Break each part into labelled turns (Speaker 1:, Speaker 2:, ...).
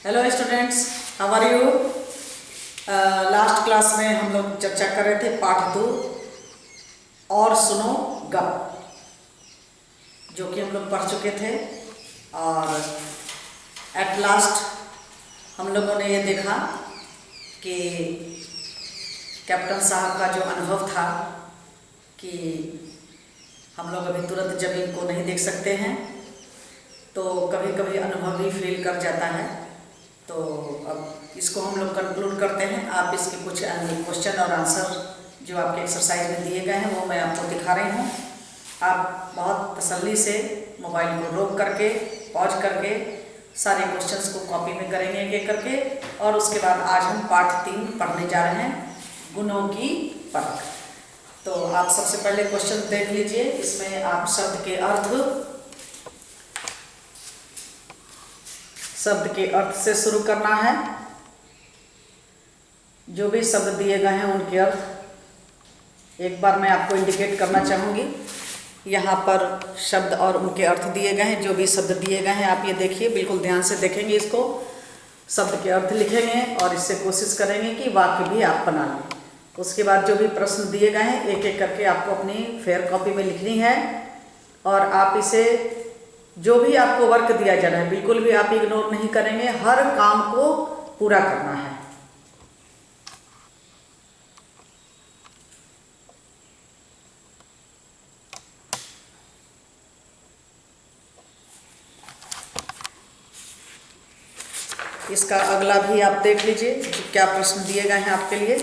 Speaker 1: Hello students, how are you. Last class में हम लोग चर्चा कर रहे थे पाठ 2 और सुनो ग, जो कि हम लोग पढ़ चुके थे। और एट लास्ट हम लोगों ने ये देखा कि कैप्टन साहब का जो अनुभव था कि हम लोग अभी तुरंत ज़मीन को नहीं देख सकते हैं, तो कभी कभी अनुभव ही फेल कर जाता है। तो अब इसको हम लोग कंक्लूड करते हैं। आप इसके कुछ क्वेश्चन और आंसर जो आपके एक्सरसाइज में दिए गए हैं वो मैं आपको दिखा रही हूँ। आप बहुत तसल्ली से मोबाइल को रोक करके पॉज करके सारे क्वेश्चंस को कॉपी में करेंगे एक एक करके। और उसके बाद आज हम पाठ 3 पढ़ने जा रहे हैं, गुणों की परख। तो आप सबसे पहले क्वेश्चन देख लीजिए। इसमें आप शब्द के अर्थ से शुरू करना है। जो भी शब्द दिए गए हैं उनके अर्थ एक बार मैं आपको इंडिकेट करना चाहूँगी। यहाँ पर शब्द और उनके अर्थ दिए गए हैं। जो भी शब्द दिए गए हैं आप ये देखिए, बिल्कुल ध्यान से देखेंगे इसको, शब्द के अर्थ लिखेंगे और इससे कोशिश करेंगे कि वाक्य भी आप बना लें। उसके बाद जो भी प्रश्न दिए गए हैं एक एक करके आपको अपनी फेयर कॉपी में लिखनी है। और आप इसे, जो भी आपको वर्क दिया जा रहा है, बिल्कुल भी आप इग्नोर नहीं करेंगे, हर काम को पूरा करना है। इसका अगला भी आप देख लीजिए, क्या प्रश्न दिए गए हैं आपके लिए।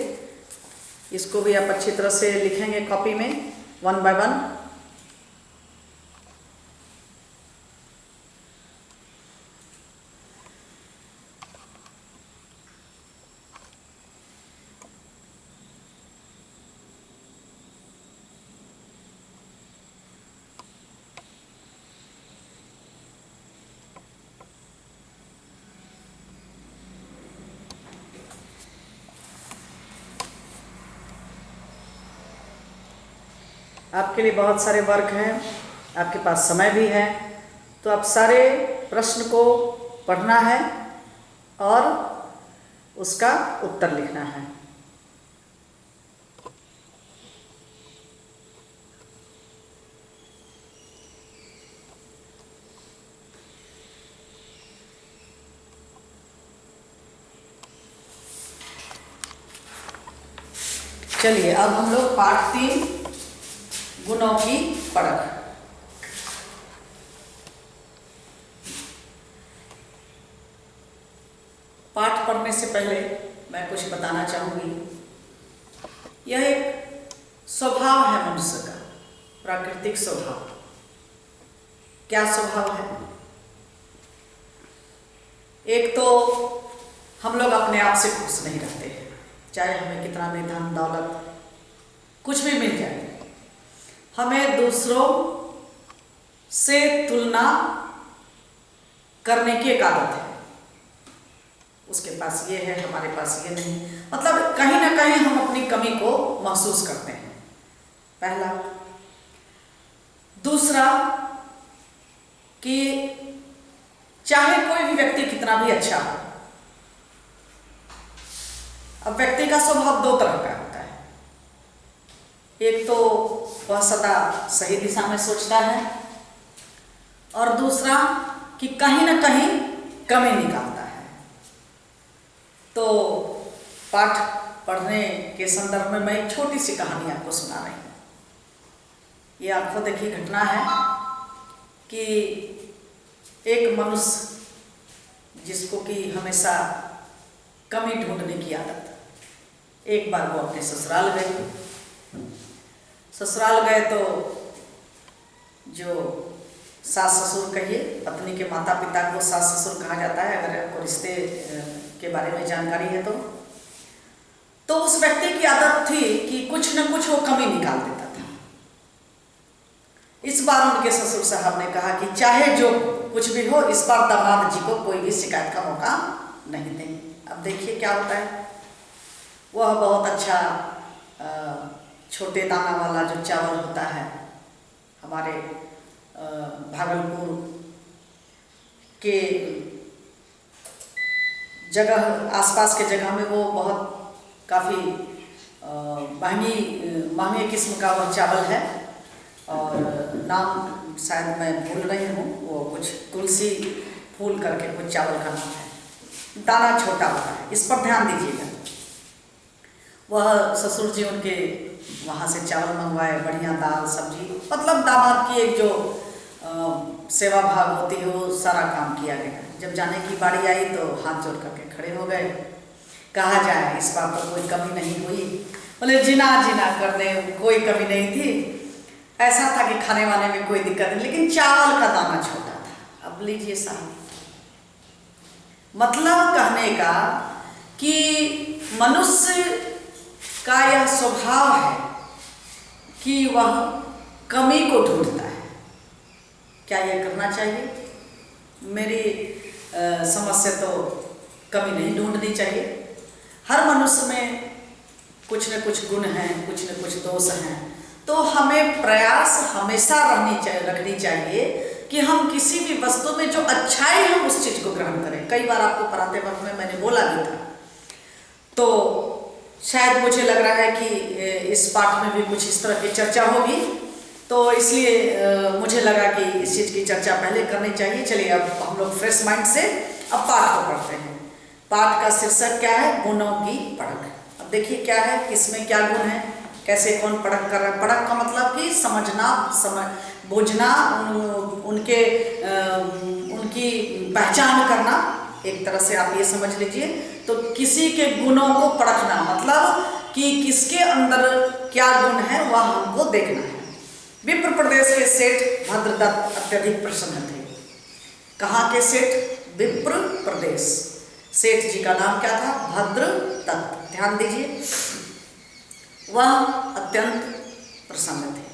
Speaker 1: इसको भी आप अच्छी तरह से लिखेंगे कॉपी में, 1 बाय 1। आपके लिए बहुत सारे वर्क हैं, आपके पास समय भी है, तो आप सारे प्रश्न को पढ़ना है और उसका उत्तर लिखना है। चलिए अब हम लोग पाठ 3 गुणों की परख। पाठ पढ़ने से पहले मैं कुछ बताना चाहूंगी। यह एक स्वभाव है मनुष्य का, प्राकृतिक स्वभाव। क्या स्वभाव है? एक तो हम लोग अपने आप से खुश नहीं रहते हैं, चाहे हमें कितना भी धन दौलत कुछ भी मिल जाए, हमें दूसरों से तुलना करने की एक आदत है। उसके पास ये है, हमारे पास ये नहीं, मतलब कहीं ना कहीं हम अपनी कमी को महसूस करते हैं, पहला। दूसरा कि चाहे कोई भी व्यक्ति कितना भी अच्छा हो, अब व्यक्ति का स्वभाव 2 तरह का होता है। एक तो वह सदा सही दिशा में सोचता है, और दूसरा कि कहीं ना कहीं कमी निकालता है। तो पाठ पढ़ने के संदर्भ में मैं एक छोटी सी कहानी आपको सुना रही हूँ। ये आपको देखिए घटना है कि एक मनुष्य जिसको कि हमेशा कमी ढूंढने की आदत, एक बार वो अपने ससुराल गए। ससुराल गए तो जो सास ससुर कहिए, पत्नी के माता पिता को सास ससुर कहा जाता है अगर आपको रिश्ते के बारे में जानकारी है तो उस व्यक्ति की आदत थी कि कुछ न कुछ वो कमी निकाल देता था। इस बार उनके ससुर साहब ने कहा कि चाहे जो कुछ भी हो, इस बार दामाद जी को कोई भी शिकायत का मौका नहीं देंगे। अब देखिए क्या होता है। वह बहुत अच्छा छोटे दाना वाला जो चावल होता है, हमारे भागलपुर के जगह आसपास के जगह में वो बहुत काफ़ी महंगे किस्म का वह चावल है, और नाम शायद मैं भूल रही हूँ, वो कुछ तुलसी फूल करके कुछ चावल का नाम है, दाना छोटा होता है, इस पर ध्यान दीजिएगा। वह ससुर जी उनके वहाँ से चावल मंगवाए, बढ़िया दाल सब्जी, मतलब दामाद की एक जो सेवा भाव होती है वो सारा काम किया गया। जब जाने की बारी आई तो हाथ जोड़ करके खड़े हो गए, कहा जाए इस बार तो कोई कमी नहीं हुई, बोले जिना करने कोई कमी नहीं थी, ऐसा था कि खाने वाने में कोई दिक्कत नहीं, लेकिन चावल का दाना छोटा था। अब लीजिए साहब, मतलब कहने का कि मनुष्य का यह स्वभाव है कि वह कमी को ढूंढता है। क्या यह करना चाहिए? मेरी समझ से तो कमी नहीं ढूंढनी चाहिए। हर मनुष्य में कुछ न कुछ गुण हैं, कुछ न कुछ दोष हैं, तो हमें प्रयास हमेशा रखनी चाहिए कि हम किसी भी वस्तु में जो अच्छाई हम उस चीज़ को ग्रहण करें। कई बार आपको पढ़ाते वक्त में मैंने बोला भी था, तो शायद मुझे लग रहा है कि इस पाठ में भी कुछ इस तरह की चर्चा होगी, तो इसलिए मुझे लगा कि इस चीज़ की चर्चा पहले करनी चाहिए। चलिए अब हम लोग फ्रेश माइंड से अब पाठ को पढ़ते हैं। पाठ का शीर्षक क्या है? गुणों की परख। अब देखिए क्या है, किसमें क्या गुण है, कैसे कौन परख कर रहा है। परख का मतलब कि समझना, बुझना, उनकी पहचान करना, एक तरह से आप ये समझ लीजिए। तो किसी के गुणों को परखना मतलब कि किसके अंदर क्या गुण है वह हमको देखना है। विप्र प्रदेश के सेठ भद्रदत्त अत्यधिक प्रसन्न थे। कहाँ के सेठ? विप्र प्रदेश। सेठ जी का नाम क्या था? भद्रदत्त। ध्यान दीजिए, वह अत्यंत प्रसन्न थे।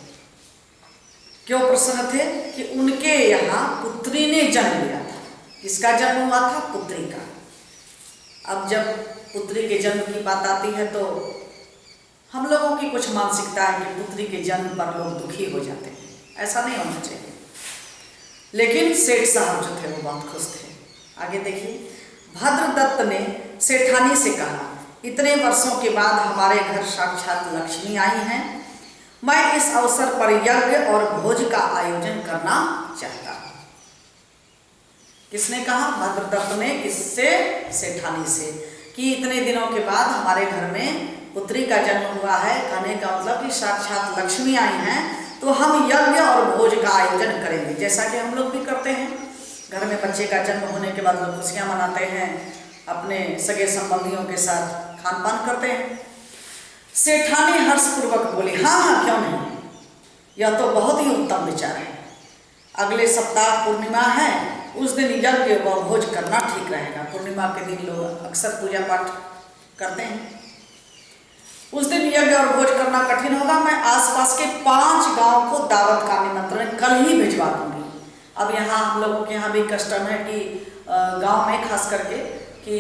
Speaker 1: क्यों प्रसन्न थे? कि उनके यहाँ पुत्री ने जन्म लिया था। किसका जन्म हुआ था? पुत्री का। अब जब पुत्री के जन्म की बात आती है तो हम लोगों की कुछ मानसिकता है कि पुत्री के जन्म पर लोग दुखी हो जाते हैं, ऐसा नहीं होना चाहिए। लेकिन सेठ साहब जो थे वो बहुत खुश थे। आगे देखिए, भद्रदत्त ने सेठानी से कहा, इतने वर्षों के बाद हमारे घर साक्षात लक्ष्मी आई हैं, मैं इस अवसर पर यज्ञ और भोज का आयोजन करना चाहता हूँ। किसने कहा? भद्रदत्त ने। किससे? सेठानी से, कि इतने दिनों के बाद हमारे घर में पुत्री का जन्म हुआ है, कहने का मतलब कि साक्षात लक्ष्मी आई हैं, तो हम यज्ञ और भोज का आयोजन करेंगे, जैसा कि हम लोग भी करते हैं। घर में बच्चे का जन्म होने के बाद लोग खुशियाँ मनाते हैं, अपने सगे संबंधियों के साथ खान पान करते हैं। सेठानी हर्षपूर्वक बोली, हाँ हाँ क्यों नहीं, यह तो बहुत ही उत्तम विचार है। अगले सप्ताह पूर्णिमा है, उस दिन यज्ञ व भोज करना ठीक रहेगा। पूर्णिमा के दिन लोग अक्सर पूजा पाठ करते हैं। उस दिन यज्ञ और भोज करना कठिन होगा। मैं आसपास के 5 गांव को दावत का निमंत्रण कल ही भिजवा दूंगी। अब यहाँ हम लोगों के यहाँ भी कस्टम है कि गांव में खास करके कि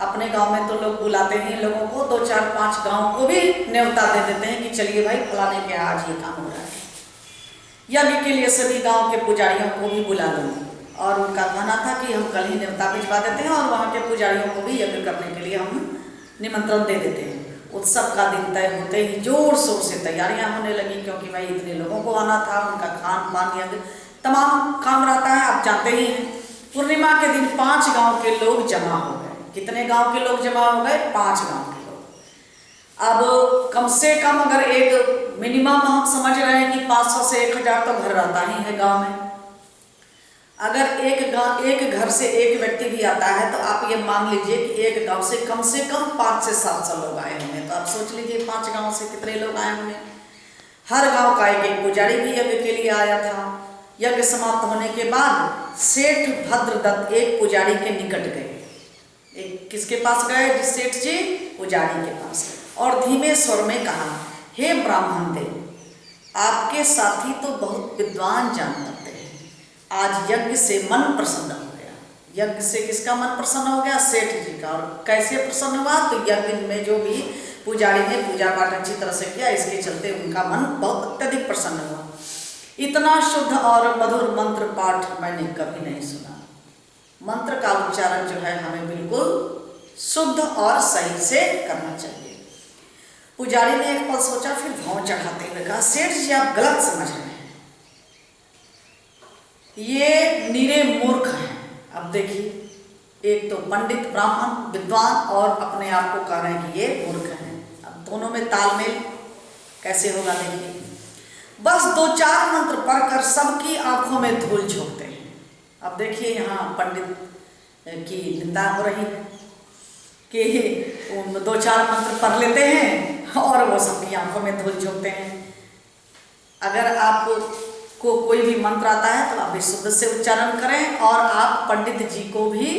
Speaker 1: अपने गांव में तो लोग बुलाते हैं लोगों को, 2 4 5 गांव को भी न्योता दे देते हैं कि चलिए भाई फलाने के आज ये काम हो रहा है। यज्ञ के लिए सभी गांव के पुजारियों को भी बुला लूँगी, और उनका कहना था कि हम कल ही न्योता भिजवा देते हैं और वहाँ के पुजारियों को भी यज्ञ करने के लिए हम निमंत्रण दे देते हैं। उत्सव का दिन तय होते ही जोर शोर से तैयारियां होने लगी, क्योंकि भाई इतने लोगों को आना था, उनका खान पान यज्ञ तमाम काम रहता है, आप जानते ही हैं। पूर्णिमा के दिन 5 गांव के लोग जमा हो गए। कितने गांव के लोग जमा हो गए? 5 गांव के लोग। अब कम से कम अगर एक मिनिमम हम समझ रहे हैं कि 500 से 1000 तो घर रहता ही है गाँव में। अगर एक घर से एक व्यक्ति भी आता है तो आप ये मान लीजिए कि एक गांव से कम 500 से 700 लोग आए होंगे। तो आप सोच लीजिए 5 गांव से कितने लोग आए होंगे। हर गांव का एक पुजारी भी यज्ञ के लिए आया था। यज्ञ समाप्त होने के बाद सेठ भद्रदत्त एक पुजारी के निकट गए। किसके पास गए? जिस सेठ जी, पुजारी के पास, और धीमे स्वर में कहा, हे ब्राह्मण देव, आपके साथी तो बहुत विद्वान जान करते हैं, आज यज्ञ से मन प्रसन्न हो गया। यज्ञ से किसका मन प्रसन्न हो गया? सेठ जी का। और कैसे प्रसन्न हुआ? तो यज्ञ में जो भी पुजारी ने पूजा पाठ अच्छी तरह से किया, इसके चलते उनका मन बहुत अत्यधिक प्रसन्न हुआ। इतना शुद्ध और मधुर मंत्र पाठ मैंने कभी नहीं सुना। मंत्र का उच्चारण जो है हमें बिल्कुल शुद्ध और सही से करना चाहिए। पुजारी ने एक पल सोचा, फिर भौं चढ़ाते हुए कहा, सेठ जी आप गलत समझ रहे हैं, ये नीरे मूर्ख हैं। अब देखिए, एक तो पंडित ब्राह्मण विद्वान और अपने आप को कह रहे हैं कि ये मूर्ख हैं। अब दोनों में तालमेल कैसे होगा देखिए। बस 2-4 मंत्र पढ़कर सबकी आंखों में धूल झोंकते हैं। अब देखिए यहाँ पंडित की निंदा हो रही है कि 2-4 मंत्र पढ़ लेते हैं और वो सबकी आंखों में धूल झोंकते हैं। अगर आपको कोई भी मंत्र आता है तो आप भी शुद्ध से उच्चारण करें और आप पंडित जी को भी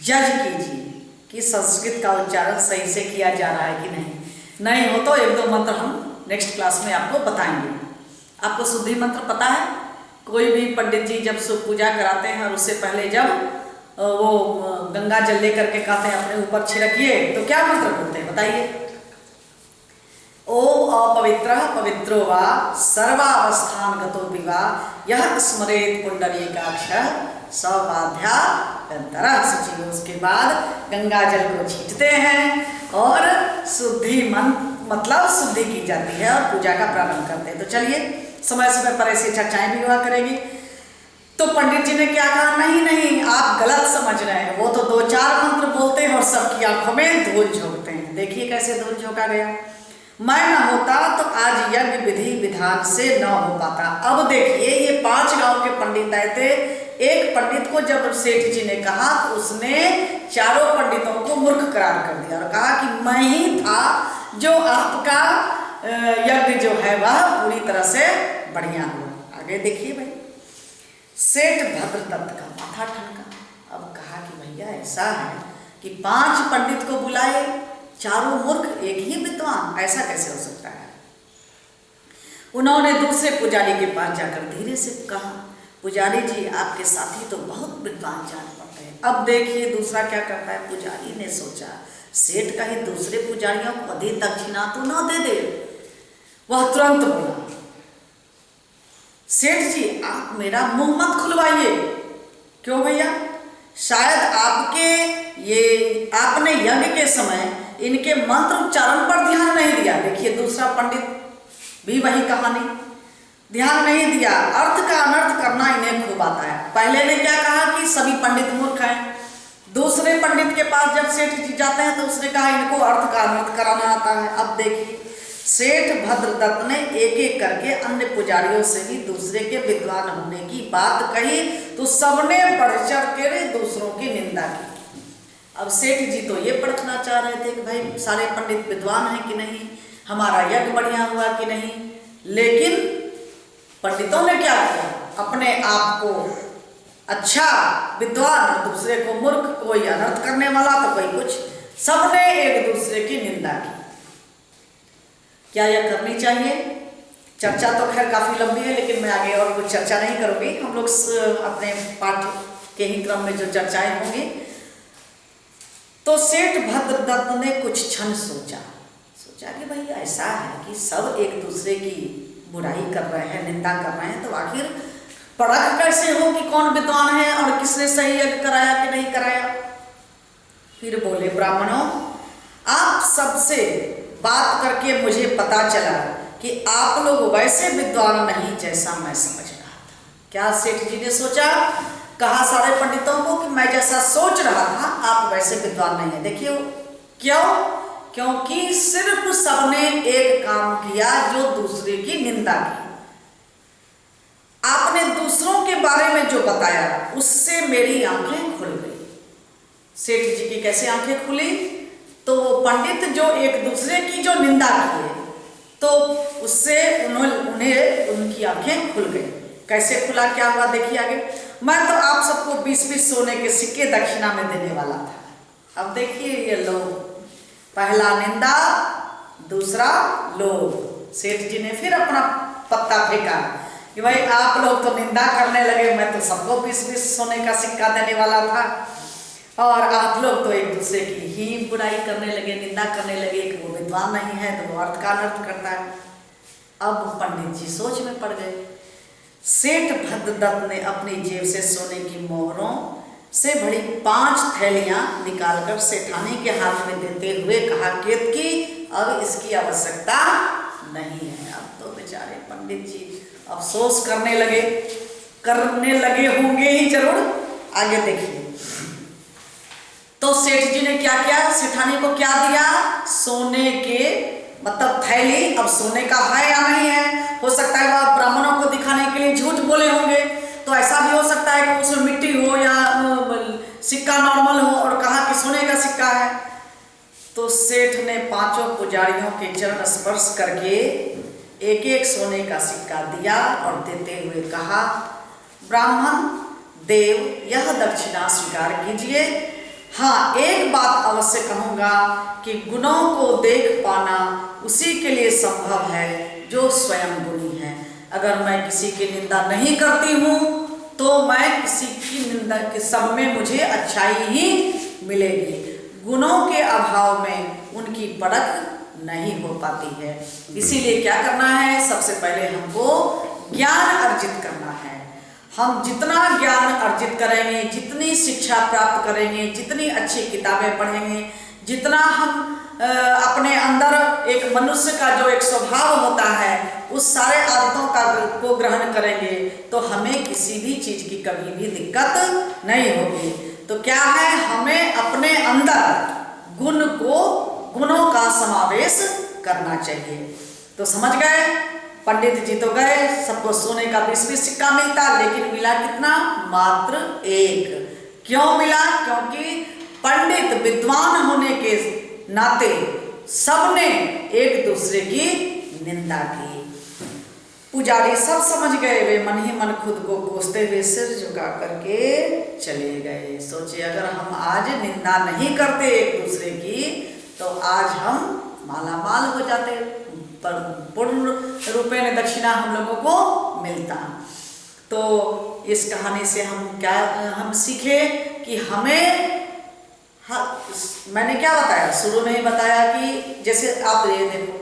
Speaker 1: जज कीजिए कि संस्कृत का उच्चारण सही से किया जा रहा है कि नहीं हो तो 1-2 मंत्र हम नेक्स्ट क्लास में आपको बताएंगे। आपको शुद्धि मंत्र पता है? कोई भी पंडित जी जब शुभ पूजा कराते हैं और उससे पहले जब वो गंगा जल लेकर के कहते हैं अपने ऊपर छिड़किए, तो क्या मंत्र बोलते हैं बताइए? ओम अपवित्रः पवित्रो वा सर्वावस्थान गतो विवा यह स्मरेत पुंडरीकाक्षः सवाध्यायन्तरः शुचिः। उसके बाद गंगा जल को छींटते हैं और शुद्धि मतलब शुद्धि की जाती है और पूजा का प्रारंभ करते हैं। तो चलिए समय समय पर ऐसी चर्चाएं भी हुआ करेगी। तो पंडित जी ने क्या कहा, नहीं आप गलत समझ रहे हैं, वो तो 2-4 मंत्र बोलते हैं और सबकी आंखों में धूल झोंकते हैं। देखिए कैसे धूल झोंका गया। मैं न होता तो आज यज्ञ विधि विधान से न हो पाता। अब देखिए ये 5 गांव के पंडित आए थे। एक पंडित को जब सेठ जी ने कहा तो उसने चारों पंडितों को मूर्ख करार कर दिया और कहा कि मैं ही था जो आपका यज्ञ जो है वह पूरी तरह से बढ़िया हुआ। आगे देखिए भाई, सेठ भद्रदत्त का माथा ठनका। अब कहा कि भैया ऐसा है कि 5 पंडित को बुलाए, चारों मूर्ख एक ही विद्वान, ऐसा कैसे हो सकता है? उन्होंने दूसरे पुजारी के पास जाकर धीरे से कहा, पुजारी जी आपके साथी तो बहुत विद्वान जान पड़ते हैं। अब देखिए दूसरा क्या करता है। पुजारी ने सोचा सेठ कहीं दूसरे पुजारियों को अधिक दक्षिणा तो न दे दे। वह तुरंत बोला, सेठ जी आप मेरा मुंह मत खुलवाइए। क्यों भैया? शायद आपने यज्ञ के समय इनके मंत्र उच्चारण पर ध्यान नहीं दिया। देखिए दूसरा पंडित भी वही कहानी, ध्यान नहीं दिया। अर्थ का अनर्थ करना इन्हें खूब आता है। पहले ने क्या कहा कि सभी पंडित मूर्ख हैं। दूसरे पंडित के पास जब सेठ जी जाते हैं तो उसने कहा इनको अर्थ का अनर्थ कराना आता है। अब देखिए सेठ भद्रदत्त ने एक एक करके अन्य पुजारियों से भी दूसरे के विद्वान होने की बात कही तो सबने बढ़ चढ़ के दूसरों की निंदा की। अब सेठ जी तो ये परखना चाह रहे थे कि भाई सारे पंडित विद्वान हैं कि नहीं, हमारा यज्ञ बढ़िया हुआ कि नहीं। लेकिन पंडितों ने क्या किया, अपने आप को अच्छा विद्वान और दूसरे को मूर्ख, कोई अनर्थ करने वाला तो कोई कुछ, सबने एक दूसरे की निंदा की। क्या यह करनी चाहिए? चर्चा तो खैर काफी लंबी है, लेकिन मैं आगे और कुछ चर्चा नहीं करूंगी। हम लोग अपने पाठ के ही क्रम में जो चर्चाएं होंगी। तो सेठ भद्रदत्त ने कुछ क्षण सोचा कि भाई ऐसा है कि सब एक दूसरे की बुराई कर रहे हैं, निंदा कर रहे हैं, तो आखिर परख कैसे हो कि कौन विद्वान है और किसने सही यज्ञ कराया कि नहीं कराया। फिर बोले, ब्राह्मणों आप सबसे बात करके मुझे पता चला कि आप लोग वैसे विद्वान नहीं जैसा मैं समझ रहा था। क्या सेठ जी ने सोचा? कहा सारे पंडितों को कि मैं जैसा सोच रहा था आप वैसे विद्वान नहीं है। देखिए क्यों? क्योंकि सिर्फ सबने एक काम किया जो दूसरे की निंदा की। आपने दूसरों के बारे में जो बताया उससे मेरी आंखें खुल गई। सेठ जी की कैसे आंखें खुली? तो वो पंडित जो एक दूसरे की जो निंदा किए तो उससे उन्हें उनकी आंखें खुल गई। कैसे खुला, क्या हुआ देखिए आगे। मैं तो आप सबको 20-20 सोने के सिक्के दक्षिणा में देने वाला था। अब देखिए ये लोग, पहला निंदा दूसरा लोभ। सेठ जी ने फिर अपना पत्ता फेंका कि भाई आप लोग तो निंदा करने लगे, मैं तो सबको 20-20 सोने का सिक्का देने वाला था और आप लोग तो एक दूसरे की ही बुराई करने लगे, निंदा करने लगे कि वो विद्वान नहीं है तो वो अर्थ का अनर्थ करता है। अब पंडित जी सोच में पड़ गए। सेठ भद्रदत्त ने अपनी जेब से सोने की मोहरों से भरी 5 थैलियां निकालकर सेठानी के हाथ में देते हुए कहा, केतकी अब इसकी आवश्यकता नहीं है। अब तो बेचारे पंडित जी अफसोस करने लगे होंगे ही जरूर। आगे देखिए, तो सेठ जी ने क्या किया, सेठानी को क्या दिया, सोने के मतलब थैली। अब सोने का है या नहीं है, हो सकता है वह ब्राह्मणों को दिखाने के लिए झूठ बोले होंगे, तो ऐसा भी हो सकता है कि उसमें मिट्टी हो या सिक्का नॉर्मल हो और कहा कि सोने का सिक्का है। तो सेठ ने 5 पुजारियों के चरण स्पर्श करके एक एक सोने का सिक्का दिया और देते हुए कहा, ब्राह्मण देव यह दक्षिणा स्वीकार कीजिए। हाँ, एक बात अवश्य कहूँगा कि गुणों को देख पाना उसी के लिए संभव है जो स्वयं गुणी है। अगर मैं किसी की निंदा नहीं करती हूँ तो मैं किसी की निंदा के सब में मुझे अच्छाई ही मिलेगी। गुणों के अभाव में उनकी परख नहीं हो पाती है। इसीलिए क्या करना है, सबसे पहले हमको ज्ञान अर्जित करना है। हम जितना ज्ञान अर्जित करेंगे, जितनी शिक्षा प्राप्त करेंगे, जितनी अच्छी किताबें पढ़ेंगे, जितना हम अपने अंदर एक मनुष्य का जो एक स्वभाव होता है उस सारे आदतों को ग्रहण करेंगे तो हमें किसी भी चीज की कभी भी दिक्कत नहीं होगी। तो क्या है, हमें अपने अंदर गुणों का समावेश करना चाहिए। तो समझ गए, पंडित जी तो गए, सबको सोने का 20-20 सिक्का मिलता, लेकिन मिला कितना, मात्र 1। क्यों मिला, क्योंकि पंडित विद्वान होने के नाते सबने एक दूसरे की निंदा की। पुजारी सब समझ गए, वे मन ही मन खुद को कोसते हुए सिर झुका करके चले गए। सोचिए, अगर हम आज निंदा नहीं करते एक दूसरे की तो आज हम मालामाल हो जाते, पर पूर्ण रूपेण दक्षिणा हम लोगों को मिलता। तो इस कहानी से हम सीखे कि हमें मैंने क्या बताया, शुरू में ही बताया कि जैसे आप ये देखो,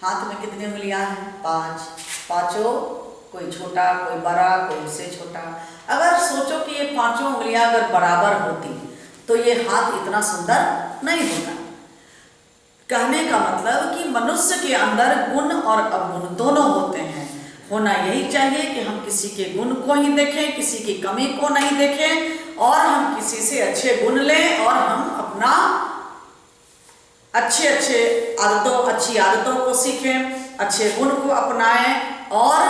Speaker 1: हाथ में कितनी उंगलियां हैं, 5, पांचों, कोई छोटा कोई बड़ा कोई उससे छोटा। अगर सोचो कि ये 5 उंगलियां अगर बराबर होती तो ये हाथ इतना सुंदर नहीं होता। कहने का मतलब कि मनुष्य के अंदर गुण और अवगुण दोनों होते हैं। होना यही चाहिए कि हम किसी के गुण को ही देखें, किसी की कमी को नहीं देखें, और हम किसी से अच्छे गुण लें और हम अपना अच्छी आदतों को सीखें, अच्छे गुण को अपनाएं और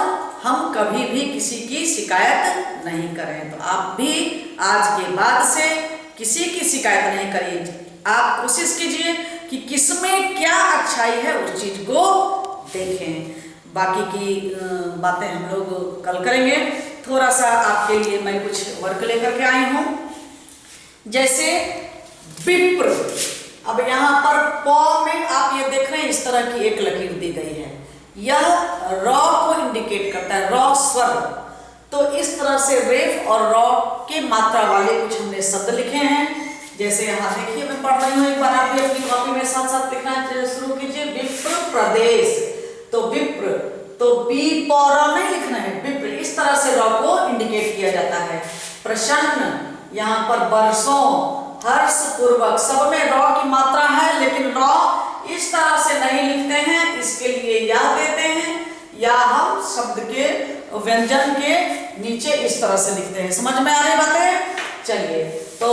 Speaker 1: हम कभी भी किसी की शिकायत नहीं करें। तो आप भी आज के बाद से किसी की शिकायत नहीं करिए। आप कोशिश कीजिए कि किसमें क्या अच्छाई है उस चीज को देखें। बाकी की बातें हम लोग कल करेंगे। थोड़ा सा आपके लिए मैं कुछ वर्क लेकर के आई हूं, जैसे विप्र। अब यहाँ पर प में आप ये देख रहे हैं, इस तरह की एक लकीर दी गई है, यह र को इंडिकेट करता है, र स्वर। तो इस तरह से रेफ और र के मात्रा वाले कुछ हमने शब्द लिखे हैं। जैसे यहाँ देखिए, मैं पढ़ रही हूँ, एक बार आप भी अपनी कॉपी में साथ साथ लिखना शुरू कीजिए। विप्र प्रदेश, तो विप्र तो बी पौर नहीं लिखना है, विप्र इस तरह से र को इंडिकेट किया जाता है। प्रसन्न, यहाँ पर बरसों, हर्ष पूर्वक, सब में र की मात्रा है, लेकिन र इस तरह से नहीं लिखते हैं, इसके लिए या देते हैं या हम शब्द के व्यंजन के नीचे इस तरह से लिखते हैं। समझ में आ रही बातें? चलिए, तो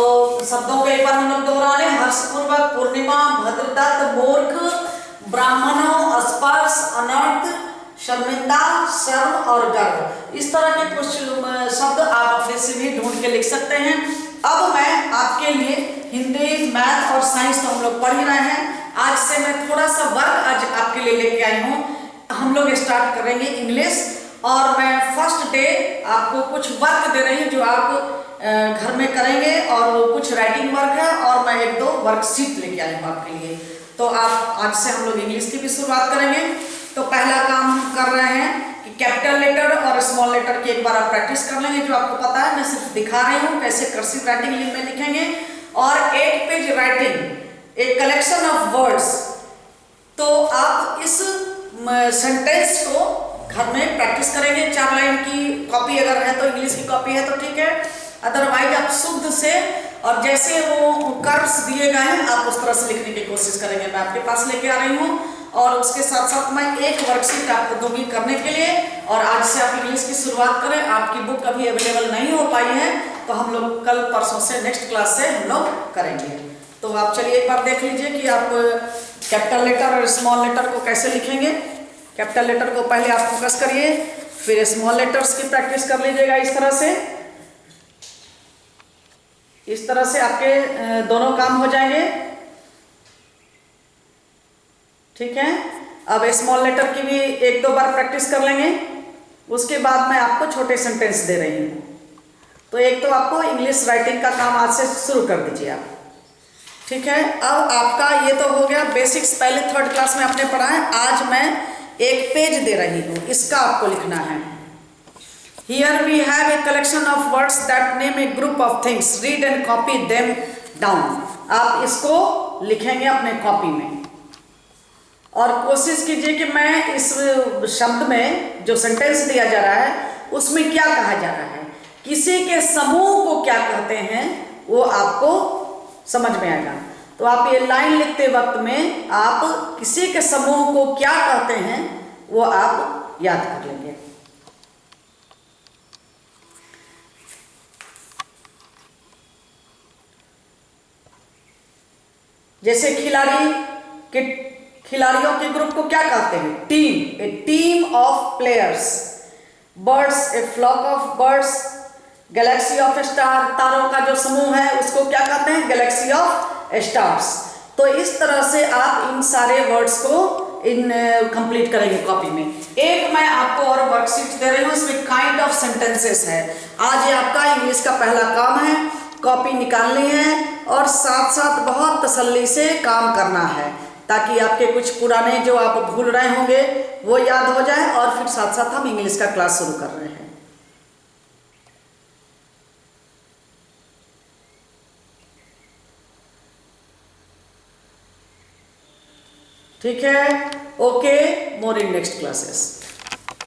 Speaker 1: शब्दों को एक बार हम लोग दोहरा लें। हर्षपूर्वक, पूर्णिमा, भद्रदत्त, मूर्ख, ब्राह्मणों, स्पर्श, अनर्थ, शर्मिंदा, शर्म और गर्व, इस तरह के कुछ शब्द आप अपने से भी ढूंढ के लिख सकते हैं। अब मैं आपके लिए हिंदी, मैथ और साइंस तो हम लोग पढ़ ही रहे हैं, आज से मैं थोड़ा सा वर्क आज आपके लिए लेके आई हूँ। हम लोग स्टार्ट करेंगे इंग्लिश, और मैं फर्स्ट डे आपको कुछ वर्क दे रही हूँ जो आप घर में करेंगे, और वो कुछ राइटिंग वर्क है, और मैं 1-2 वर्कशीट लेके आई हूँ आपके लिए। तो आप आज से हम लोग इंग्लिश की भी शुरुआत करेंगे। तो पहला काम हम कर रहे हैं कि कैपिटल लेटर और स्मॉल लेटर की एक बार आप प्रैक्टिस कर लेंगे, जो आपको पता है, मैं सिर्फ दिखा रही हूँ कैसे कर्सिव राइटिंग में लिखेंगे। और 1 page writing, a collection of words. तो आप इस सेंटेंस को घर में प्रैक्टिस करेंगे। 4 लाइन की कॉपी अगर है तो, इंग्लिश की कॉपी है तो ठीक है, अदरवाइज आप शुद्ध से और जैसे वो कर्व्स दिए गए हैं आप उस तरह से लिखने की कोशिश करेंगे। मैं आपके पास लेके आ रही हूँ और उसके साथ साथ मैं एक वर्कशीट आपको दूंगी करने के लिए। और आज से आप इंग्लिश की शुरुआत करें। आपकी बुक अभी अवेलेबल नहीं हो पाई है तो हम लोग कल परसों से नेक्स्ट क्लास से हम लोग करेंगे। तो आप चलिए एक बार देख लीजिए कि आप कैपिटल लेटर और स्मॉल लेटर को कैसे लिखेंगे। कैपिटल लेटर को पहले आप फोकस करिए, फिर स्मॉल लेटर्स की प्रैक्टिस कर लीजिएगा इस तरह से। इस तरह से आपके दोनों काम हो जाएंगे, ठीक है। अब स्मॉल लेटर की भी एक दो बार प्रैक्टिस कर लेंगे, उसके बाद मैं आपको छोटे सेंटेंस दे रही हूँ। तो एक तो आपको इंग्लिश राइटिंग का काम आज से शुरू कर दीजिए आप, ठीक है। अब आपका ये तो हो गया बेसिक्स, पहले थर्ड क्लास में आपने पढ़ा है। आज मैं एक पेज दे रही हूँ, इसका आपको लिखना है। Here we have a collection of words that name a group of things. Read and copy them down. आप इसको लिखेंगे अपने कॉपी में और कोशिश कीजिए कि मैं इस शब्द में जो सेंटेंस दिया जा रहा है उसमें क्या कहा जा रहा है, किसी के समूह को क्या कहते हैं वो आपको समझ में आएगा। तो आप ये लाइन लिखते वक्त में आप किसी के समूह को क्या कहते हैं वो आप याद कर लेंगे। जैसे खिलाड़ियों के ग्रुप को क्या कहते हैं, team, a team of players. Birds, a flock of birds. Galaxy of star, तारों का जो समूह है उसको क्या कहते हैं, गैलेक्सी ऑफ स्टार्स। तो इस तरह से आप इन सारे वर्ड्स को कंप्लीट करेंगे कॉपी में। एक मैं आपको और वर्कशीट दे रही हूँ, इसमें काइंड ऑफ सेंटेंसेस है। आज ये आपका इंग्लिश का पहला काम है, कॉपी निकालनी है और साथ साथ बहुत तसल्ली से काम करना है ताकि आपके कुछ पुराने जो आप भूल रहे होंगे वो याद हो जाए। और फिर साथ साथ हम इंग्लिश का क्लास शुरू कर रहे हैं, ठीक है। Okay, more in next classes.